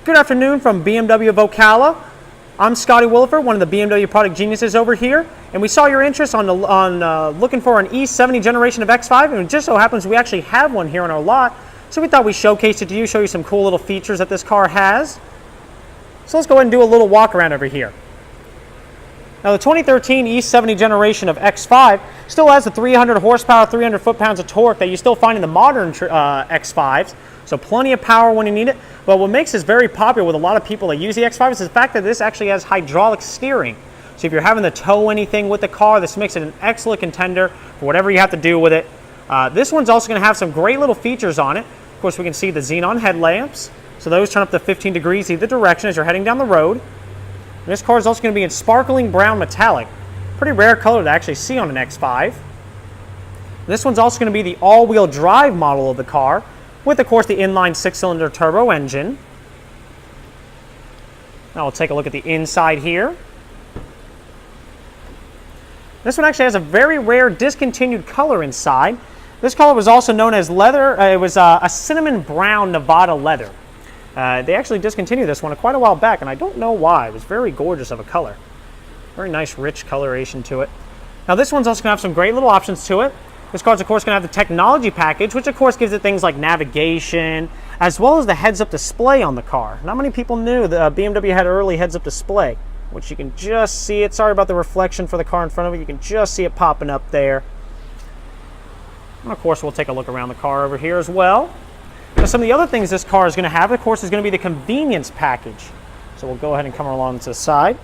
Good afternoon from BMW of Ocala. I'm Scotty Williford, one of the BMW product geniuses over here, and we saw your interest on looking for an E70 generation of X5, and it just so happens we actually have one here on our lot, so we thought we'd showcase it to you, show you some cool little features that this car has. So let's go ahead and do a little walk around over here. Now the 2013 E70 generation of X5 still has the 300 horsepower, 300 foot-pounds of torque that you still find in the modern X5s. So plenty of power when you need it. But what makes this very popular with a lot of people that use the X5 is the fact that this actually has hydraulic steering. So if you're having to tow anything with the car, this makes it an excellent contender for whatever you have to do with it. This one's also going to have some great little features on it. Of course, we can see the xenon headlamps. So those turn up to 15 degrees either direction as you're heading down the road. And this car is also going to be in sparkling brown metallic. Pretty rare color to actually see on an X5. This one's also going to be the all-wheel drive model of the car, with, of course, the inline 6-cylinder turbo engine. Now we'll take a look at the inside here. This one actually has a very rare discontinued color inside. This color was also known as leather. It was a cinnamon brown Nevada leather. They actually discontinued this one quite a while back, and I don't know why. It was very gorgeous of a color. Very nice, rich coloration to it. Now this one's also going to have some great little options to it. This car's, of course, going to have the technology package, which, of course, gives it things like navigation, as well as the heads-up display on the car. Not many people knew that BMW had early heads-up display, which you can just see it. Sorry about the reflection for the car in front of it. You can just see it popping up there. And, of course, we'll take a look around the car over here as well. Now, some of the other things this car is going to have, of course, is going to be the convenience package. So we'll go ahead and come along to the side.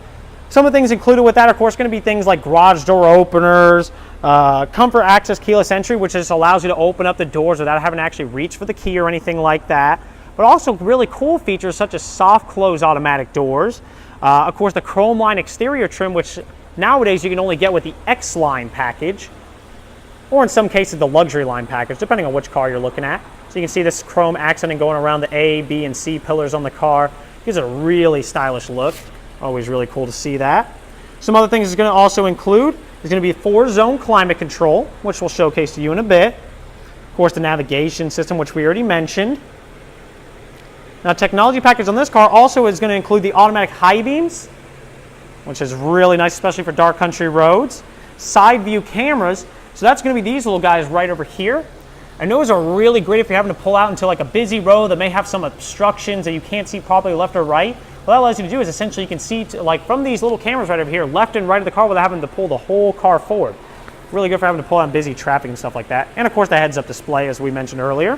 Some of the things included with that, of course, going to be things like garage door openers, comfort access keyless entry, which just allows you to open up the doors without having to actually reach for the key or anything like that. But also really cool features such as soft close automatic doors. Of course, the chrome line exterior trim, which nowadays you can only get with the X line package, or in some cases the luxury line package, depending on which car you're looking at. So you can see this chrome accenting going around the A, B, and C pillars on the car. Gives it a really stylish look. Always really cool to see that. Some other things it's going to also include is going to be 4-zone climate control, which we'll showcase to you in a bit. Of course, the navigation system, which we already mentioned. Now, technology package on this car also is going to include the automatic high beams, which is really nice, especially for dark country roads. Side view cameras. So that's going to be these little guys right over here. And those are really great if you're having to pull out into like a busy road that may have some obstructions that you can't see properly left or right. What that allows you to do is essentially you can see like from these little cameras right over here, left and right of the car without having to pull the whole car forward. Really good for having to pull out in busy traffic and stuff like that. And of course the heads-up display, as we mentioned earlier.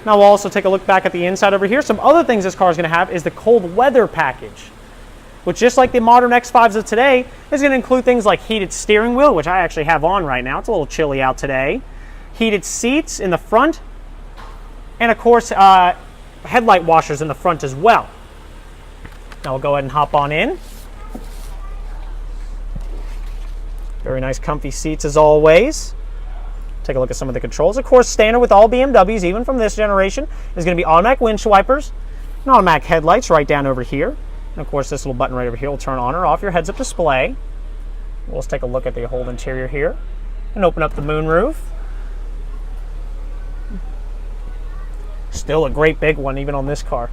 Now we'll also take a look back at the inside over here. Some other things this car is going to have is the cold weather package, which, just like the modern X5s of today, is going to include things like heated steering wheel, which I actually have on right now. It's a little chilly out today. Heated seats in the front, and of course headlight washers in the front as well. Now we'll go ahead and hop on in. Very nice comfy seats as always. Take a look at some of the controls. Of course, standard with all BMWs, even from this generation, is going to be automatic windshield wipers and automatic headlights right down over here. And of course, this little button right over here will turn on or off your heads-up display. We'll just take a look at the whole interior here and open up the moonroof. Still a great big one, even on this car.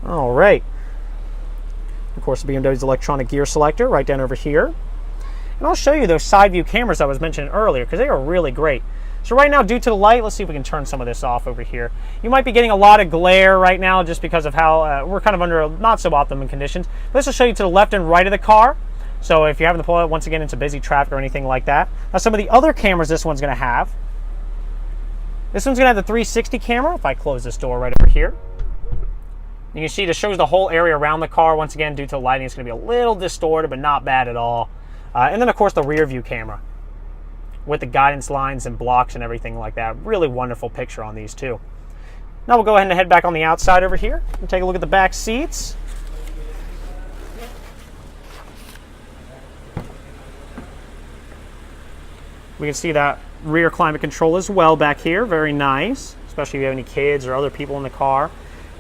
All right. Of course, BMW's electronic gear selector right down over here. And I'll show you those side view cameras I was mentioning earlier because they are really great. So right now, due to the light, let's see if we can turn some of this off over here. You might be getting a lot of glare right now just because of how we're kind of under not so optimum conditions. But this will show you to the left and right of the car. So if you're having to pull out once again into busy traffic or anything like that. Now some of the other cameras this one's going to have. This one's going to have the 360 camera. If I close this door right over here. You can see this shows the whole area around the car. Once again, due to the lighting, it's going to be a little distorted, but not bad at all. And then, of course, the rear view camera with the guidance lines and blocks and everything like that. Really wonderful picture on these, too. Now we'll go ahead and head back on the outside over here and take a look at the back seats. We can see that rear climate control as well back here. Very nice, especially if you have any kids or other people in the car.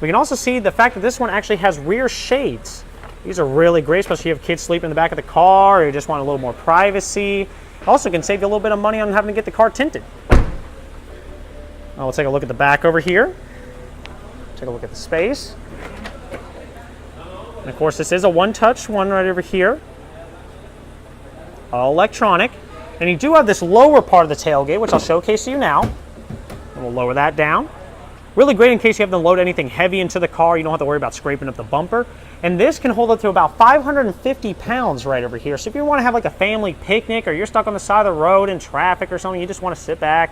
We can also see the fact that this one actually has rear shades. These are really great, especially if you have kids sleeping in the back of the car or you just want a little more privacy. Also can save you a little bit of money on having to get the car tinted. We'll take a look at the back over here. Take a look at the space. And of course, this is a one-touch one right over here. All electronic. And you do have this lower part of the tailgate, which I'll showcase to you now. And we'll lower that down. Really great in case you have to load anything heavy into the car. You don't have to worry about scraping up the bumper. And this can hold up to about 550 pounds right over here. So if you want to have like a family picnic, or you're stuck on the side of the road in traffic or something, you just want to sit back,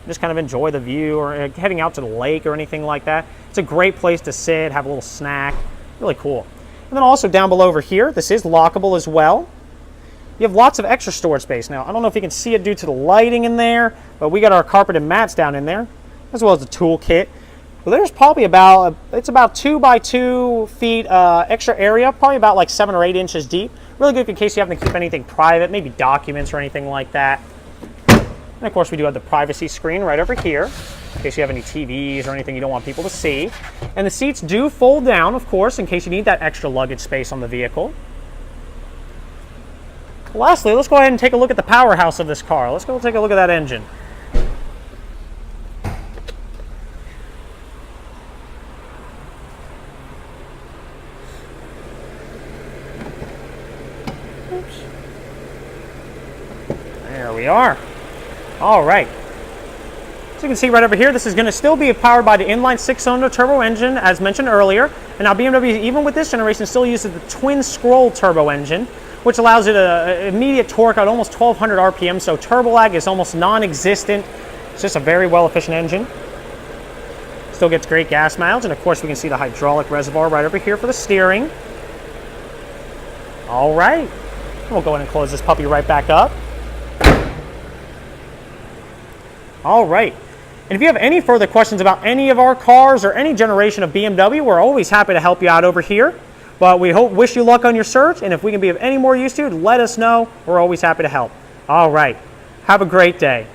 just kind of enjoy the view, or heading out to the lake or anything like that, it's a great place to sit, have a little snack. Really cool. And then also down below over here, this is lockable as well. You have lots of extra storage space. Now, I don't know if you can see it due to the lighting in there, but we got our carpeted mats down in there, as well as the tool kit. Well, there's probably about, it's about 2 by 2 feet extra area, probably about like 7 or 8 inches deep. Really good in case you have to keep anything private, maybe documents or anything like that. And of course, we do have the privacy screen right over here, in case you have any TVs or anything you don't want people to see. And the seats do fold down, of course, in case you need that extra luggage space on the vehicle. Lastly, let's go ahead and take a look at the powerhouse of this car. Let's go take a look at that engine. Oops. There we are. All right. So you can see right over here, this is going to still be powered by the inline 6-cylinder turbo engine, as mentioned earlier. And now BMW, even with this generation, still uses the twin scroll turbo engine, which allows it an immediate torque at almost 1,200 RPM. So turbo lag is almost non-existent. It's just a very well-efficient engine. Still gets great gas mileage. And of course, we can see the hydraulic reservoir right over here for the steering. All right. We'll go ahead and close this puppy right back up. All right. And if you have any further questions about any of our cars or any generation of BMW, we're always happy to help you out over here. But we wish you luck on your search, and if we can be of any more use to you, let us know. We're always happy to help. All right. Have a great day.